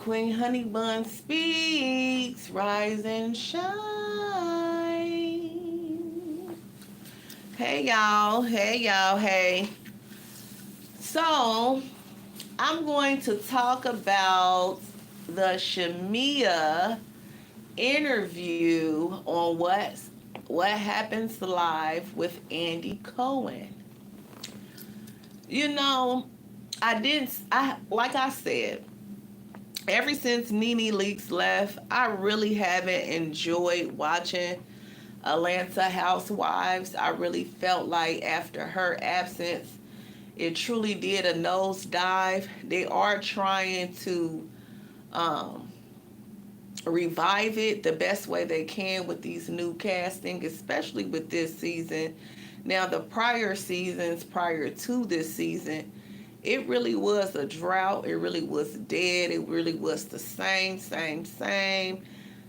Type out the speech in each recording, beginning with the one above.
Queen Honeybun speaks, rise and shine. Hey y'all, hey y'all, hey. So, I'm going to talk about the Shamia interview on what happens live with Andy Cohen. You know, I like I said, ever since Nene Leakes left, I really haven't enjoyed watching Atlanta Housewives. I really felt like after her absence, it truly did a nosedive. They are trying to um, revive it the best way they can with these new casting, especially with this season. Now, the prior seasons prior to this season, it really was a drought. It really was dead. It really was the same.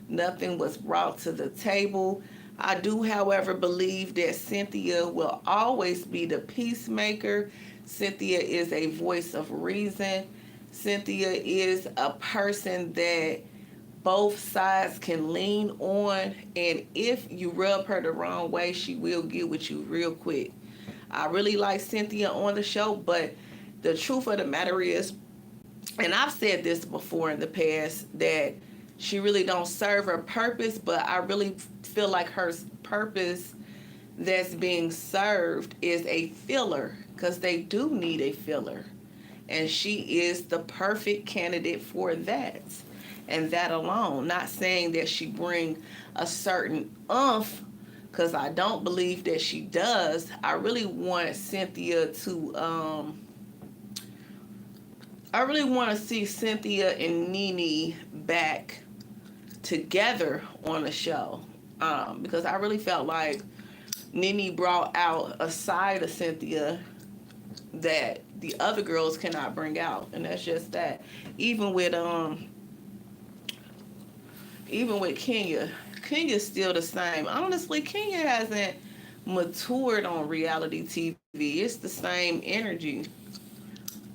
Nothing was brought to the table. I do, however, believe that Cynthia will always be the peacemaker. Cynthia is a voice of reason. Cynthia is a person that both sides can lean on, and if you rub her the wrong way, she will get with you real quick. I really like Cynthia on the show, but the truth of the matter is, and I've said this before in the past, that she really don't serve her purpose, but I really feel like her purpose that's being served is a filler, because they do need a filler, and she is the perfect candidate for that, and that alone. Not saying that she bring a certain umph, because I don't believe that she does. I really want Cynthia to I really want to see Cynthia and Nene back together on the show, because I really felt like Nene brought out a side of Cynthia that the other girls cannot bring out, and that's just that. Even with Kenya, Kenya's still the same. Honestly, Kenya hasn't matured on reality TV. It's the same energy.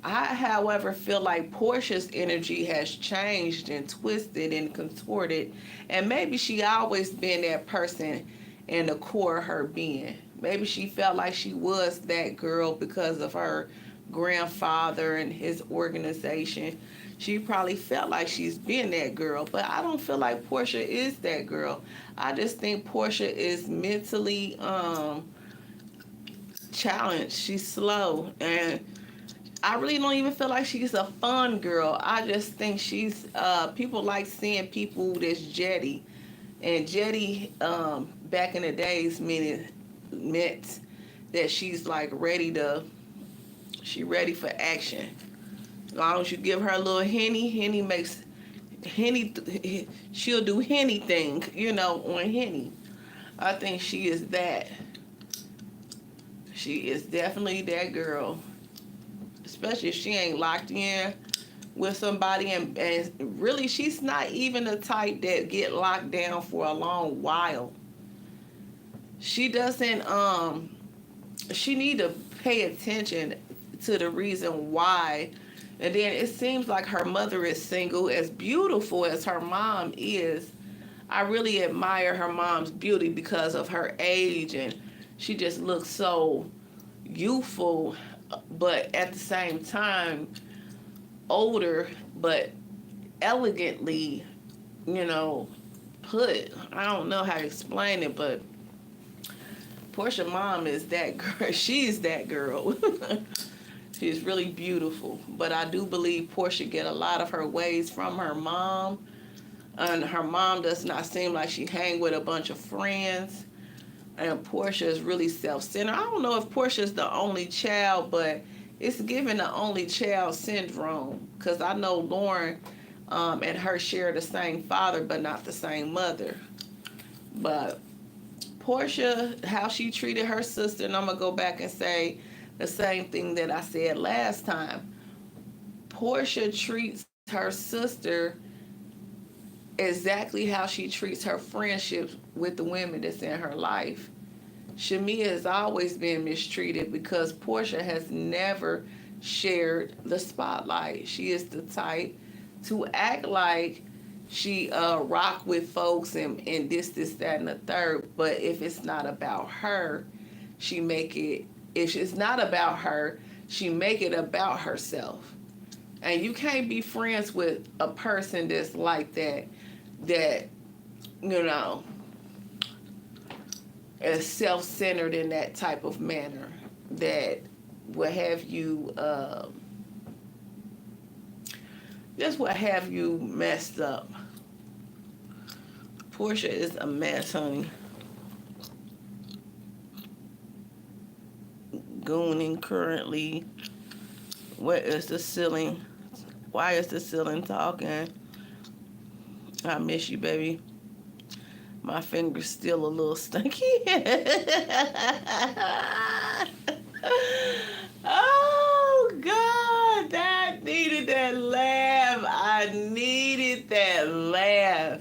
I, however, feel like Portia's energy has changed and twisted and contorted, and maybe she always been that person in the core of her being. Maybe she felt like she was that girl because of her grandfather and his organization. She probably felt like she's been that girl, but I don't feel like Porsha is that girl. I just think Porsha is mentally challenged. She's slow, and I really don't even feel like she's a fun girl. I just think she's people like seeing people that's jetty, and jetty back in the days meant that she's like she ready for action. As long as you give her a little henny makes henny. She'll do anything, on henny. I think she is that. She is definitely that girl, especially if she ain't locked in with somebody, and really she's not even the type that get locked down for a long while. She doesn't she need to pay attention to the reason why. And then it seems like her mother is single. As beautiful as her mom is, I really admire her mom's beauty because of her age, and she just looks so youthful, but at the same time older, but elegantly, put. I don't know how to explain it, but Portia mom is that girl. She's that girl. She's really beautiful, but I do believe Portia get a lot of her ways from her mom, and her mom does not seem like she hang with a bunch of friends. And Portia is really self-centered. I don't know if Portia is the only child, but it's given the only child syndrome, because I know Lauren and her share the same father, but not the same mother. But Portia, how she treated her sister, and I'm gonna go back and say the same thing that I said last time. Portia treats her sister exactly how she treats her friendships with the women that's in her life. Shamia has always been mistreated because Portia has never shared the spotlight. She is the type to act like she rock with folks and this, that, and the third. But if it's not about her, she make it. If it's not about her, she make it about herself. And you can't be friends with a person that's like that. That you know is self-centered in that type of manner. That will have you. This will have you messed up. Porsha is a mess, honey. Gooning currently. What is the ceiling? Why is the ceiling talking? I miss you, baby. My finger's still a little stinky. Oh, God. I needed that laugh. I needed that laugh.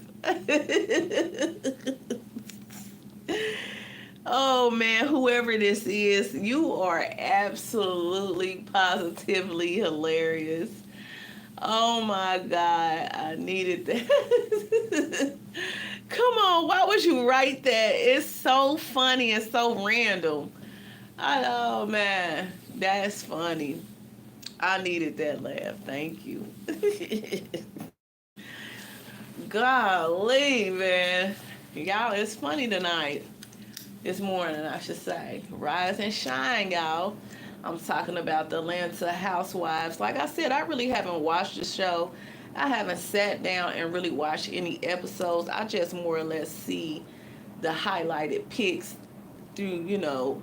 Oh, man, whoever this is, you are absolutely, positively hilarious. Oh, my God. I needed that. Come on, why would you write that? It's so funny and so random. Oh, man, that's funny. I needed that laugh. Thank you. Golly, man. Y'all, it's funny tonight. This morning, I should say. Rise and shine, y'all. I'm talking about the Atlanta Housewives. Like I said, I really haven't watched the show. I haven't sat down and really watched any episodes. I just more or less see the highlighted pics through,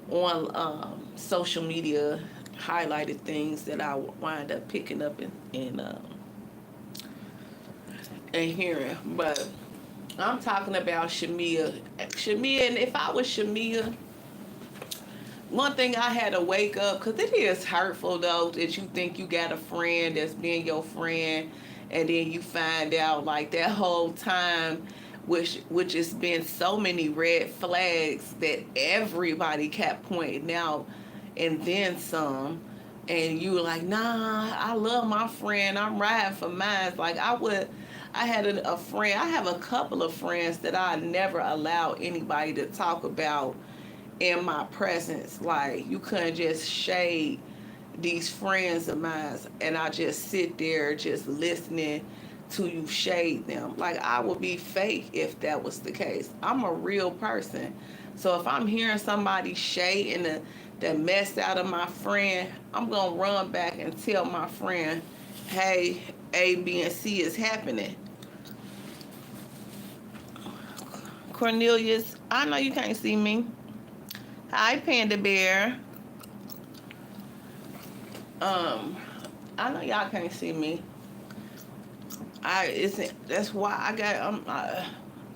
on social media, highlighted things that I wind up picking up and hearing. But I'm talking about Shamia. Shamia, and if I was Shamia, one thing I had to wake up, because it is hurtful, though, that you think you got a friend that's being your friend, and then you find out, like, that whole time, which has been so many red flags that everybody kept pointing out, and then some, and you were like, nah, I love my friend, I'm riding for mine. Like, I had a friend, I have a couple of friends that I never allow anybody to talk about in my presence. Like, you couldn't just shade these friends of mine, and I just sit there just listening to you shade them. Like, I would be fake if that was the case. I'm a real person. So if I'm hearing somebody shading the mess out of my friend, I'm gonna run back and tell my friend, hey, A, B, and C is happening. Cornelius, I know you can't see me. Hi, Panda Bear. I know y'all can't see me. That's why I got,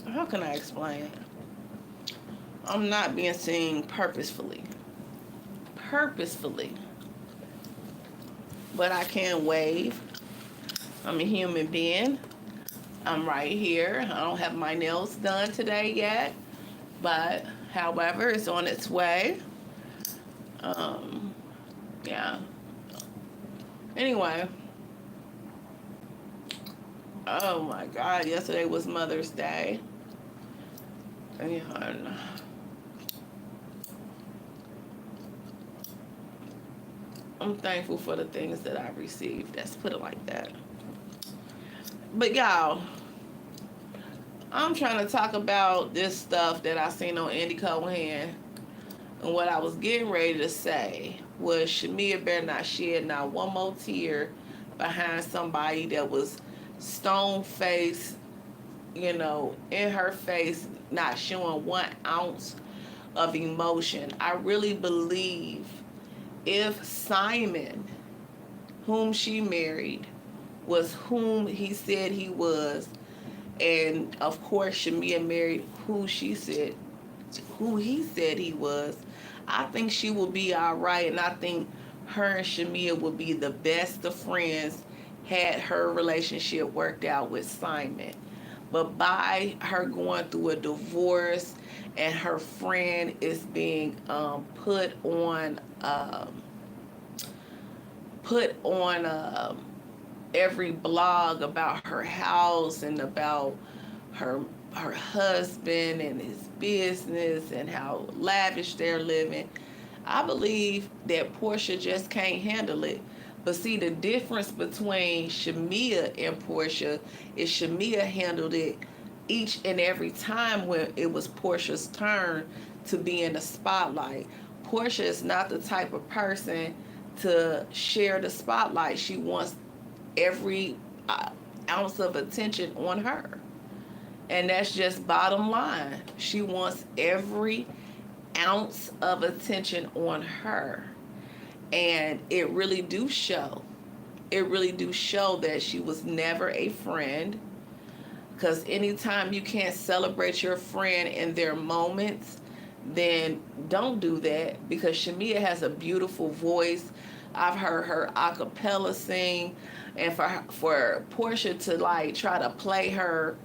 how can I explain it? I'm not being seen purposefully. But I can wave. I'm a human being. I'm right here. I don't have my nails done today yet. But, however, it's on its way. Yeah. Anyway. Oh my God, yesterday was Mother's Day. And I'm thankful for the things that I've received. Let's put it like that. But y'all, I'm trying to talk about this stuff that I seen on Andy Cohen. And what I was getting ready to say was Shamia better not shed not one more tear behind somebody that was stone-faced, in her face, not showing 1 ounce of emotion. I really believe if Simon, whom she married, was whom he said he was, and of course Shamia married who he said he was, I think she will be all right, and I think her and Shamia will be the best of friends had her relationship worked out with Simon. But by her going through a divorce and her friend is being put on every blog about her house and about her her husband and his business and how lavish they're living. I believe that Porsha just can't handle it. But see, the difference between Shamia and Porsha is Shamia handled it each and every time when it was Porsha's turn to be in the spotlight. Porsha is not the type of person to share the spotlight. She wants every ounce of attention on her. And that's just bottom line. She wants every ounce of attention on her. And it really do show. It really do show that she was never a friend. Because anytime you can't celebrate your friend in their moments, then don't do that. Because Shamia has a beautiful voice. I've heard her a cappella sing. And for Porsha to like try to play her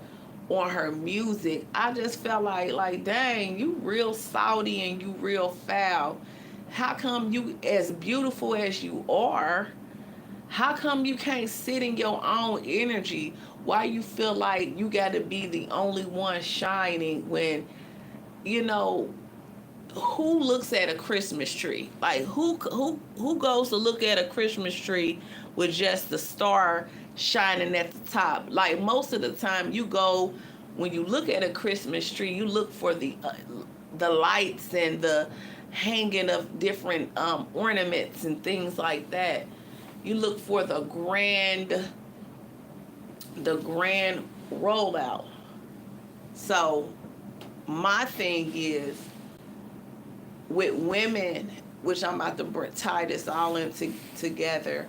on her music, I just felt like dang, you real salty and you real foul. How come you, as beautiful as you are, how come you can't sit in your own energy? Why you feel like you got to be the only one shining when, you know, who looks at a Christmas tree? Like who goes to look at a Christmas tree with just the star shining at the top? Like most of the time, you go when you look at a Christmas tree, you look for the lights and the hanging of different ornaments and things like that. You look for the grand rollout. So my thing is with women, which I'm about to tie this all in together.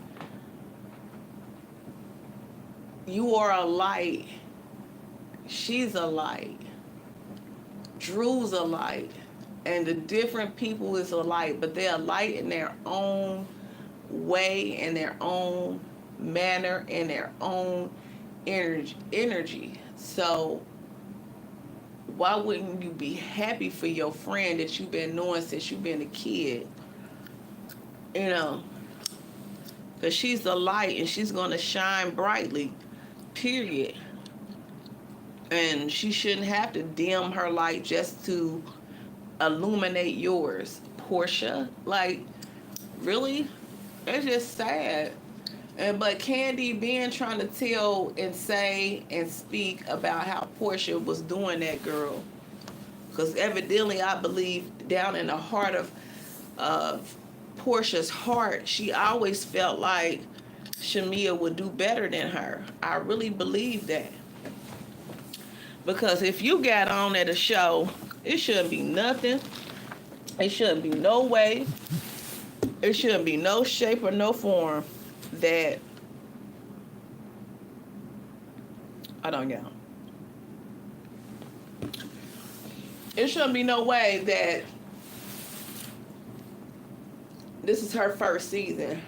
You are a light. She's a light. Drew's a light. And the different people is a light, but they're a light in their own way, in their own manner, in their own energy. So why wouldn't you be happy for your friend that you've been knowing since you've been a kid? You know, because she's a light and she's going to shine brightly, period. And she shouldn't have to dim her light just to illuminate yours. Porsha, like, really? It's just sad. But Candy being trying to tell and say and speak about how Porsha was doing that girl. Because evidently, I believe down in the heart of Porsha's heart, she always felt like Shamia would do better than her. I really believe that. Because if you got on at a show, it shouldn't be nothing. It shouldn't be no way. It shouldn't be no shape or no form that I don't know. It shouldn't be no way that this is her first season.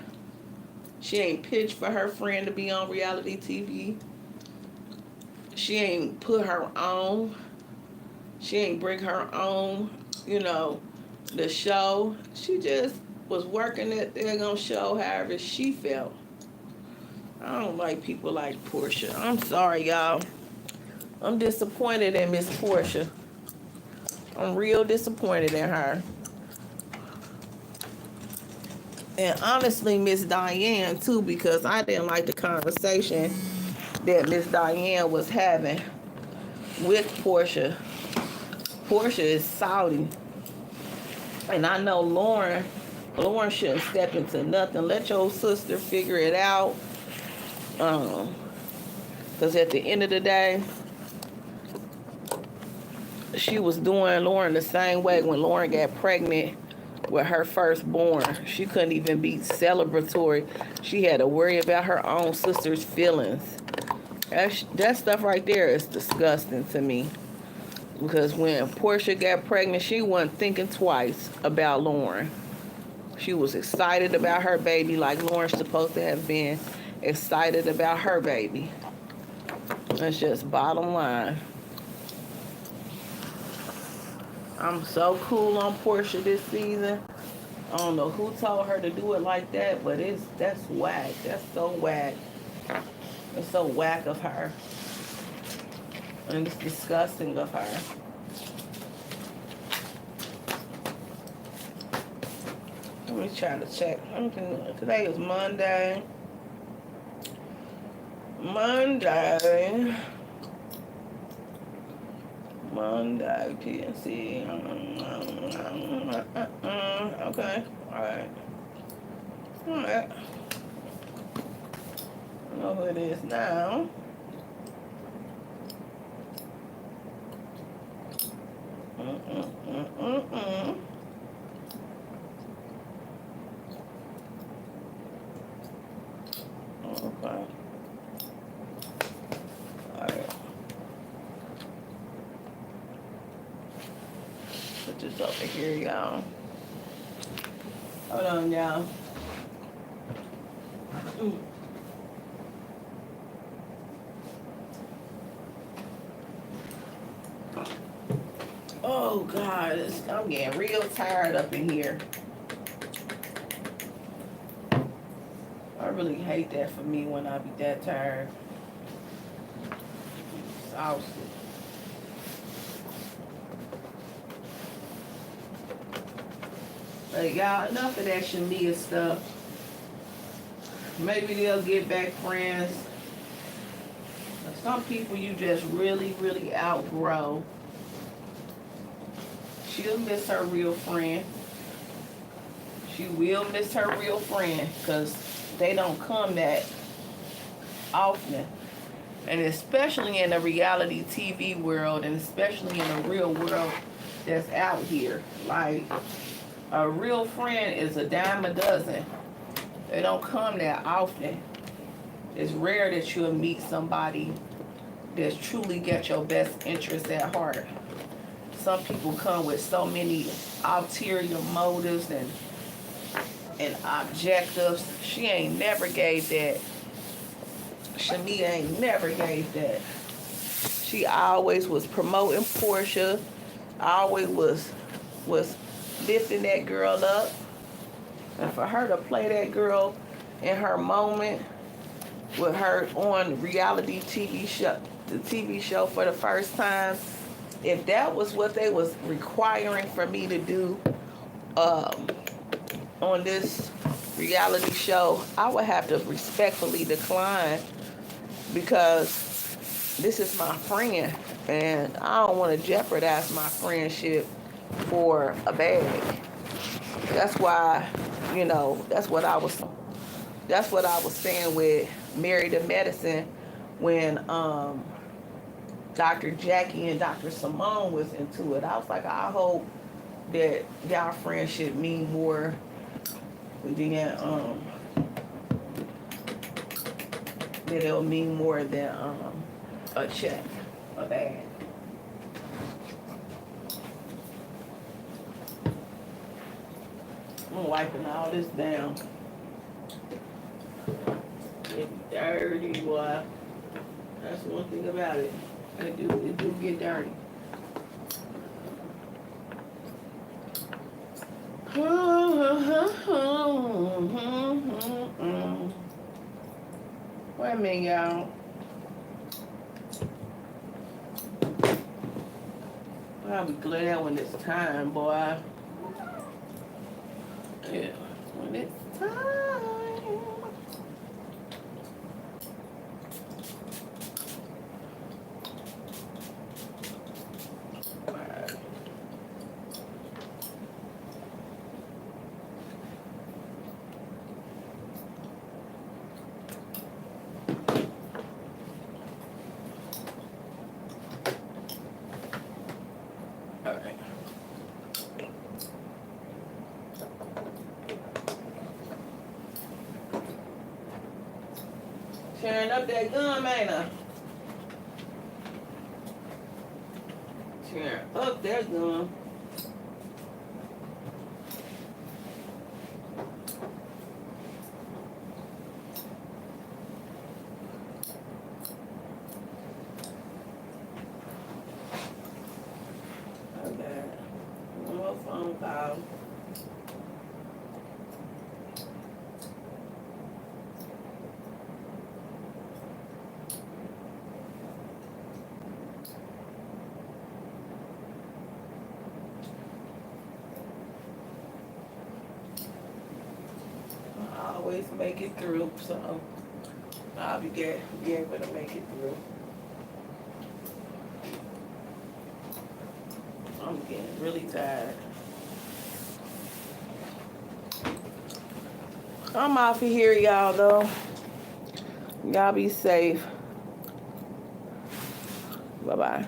She ain't pitched for her friend to be on reality TV. She ain't put her own. She ain't bring her own, the show. She just was working that daggone show however she felt. I don't like people like Porsha. I'm sorry, y'all. I'm disappointed in Miss Porsha. I'm real disappointed in her. And honestly, Miss Diane, too, because I didn't like the conversation that Miss Diane was having with Porsha. Porsha is salty. And I know Lauren shouldn't step into nothing. Let your sister figure it out. Because at the end of the day, she was doing Lauren the same way when Lauren got pregnant with her firstborn. She couldn't even be celebratory. She had to worry about her own sister's feelings. That stuff right there is disgusting to me. Because when Porsha got pregnant, she wasn't thinking twice about Lauren. She was excited about her baby like Lauren's supposed to have been excited about her baby. That's just bottom line. I'm so cool on Porsha this season. I don't know who told her to do it like that, but that's whack. That's so whack. It's so whack of her. And it's disgusting of her. Let me try to check. Today is Monday. Monday, PNC. Okay, alright. Alright. I know who it is now. Okay. Alright. Put this over here, y'all. Hold on, y'all. Oh God, I'm getting real tired up in here. I really hate that for me when I be that tired. Exhausted. But y'all, enough of that Shamia stuff. Maybe they'll get back friends. Some people you just really, really outgrow. She'll miss her real friend. She will miss her real friend because they don't come that often. And especially in the reality TV world, and especially in the real world that's out here. Like, a real friend is a dime a dozen. They don't come that often. It's rare that you'll meet somebody that's truly got your best interest at heart. Some people come with so many ulterior motives and objectives. She ain't never gave that. Shamia ain't never gave that. She always was promoting Porsha. Always was lifting that girl up. And for her to play that girl in her moment with her on reality TV show, the TV show for the first time, if that was what they was requiring for me to do on this reality show, I would have to respectfully decline, because this is my friend and I don't want to jeopardize my friendship for a bag. That's why, you know, that's what I was saying with Married to Medicine when Dr. Jackie and Dr. Simone was into it. I was like, I hope that y'all friendship mean more than that it'll mean more than a check, a bag. I'm wiping all this down. It's dirty, boy. That's one thing about it. It do get dirty. Wait a minute, y'all. I'll be glad when it's time, boy. Yeah, when it's time. Tearing up that gum, ain't I? Tearing up that gum. Okay. One more phone call. always make it through, so I'll be able to make it through. I'm getting really tired. I'm off of here, y'all, though. Y'all be safe. Bye-bye.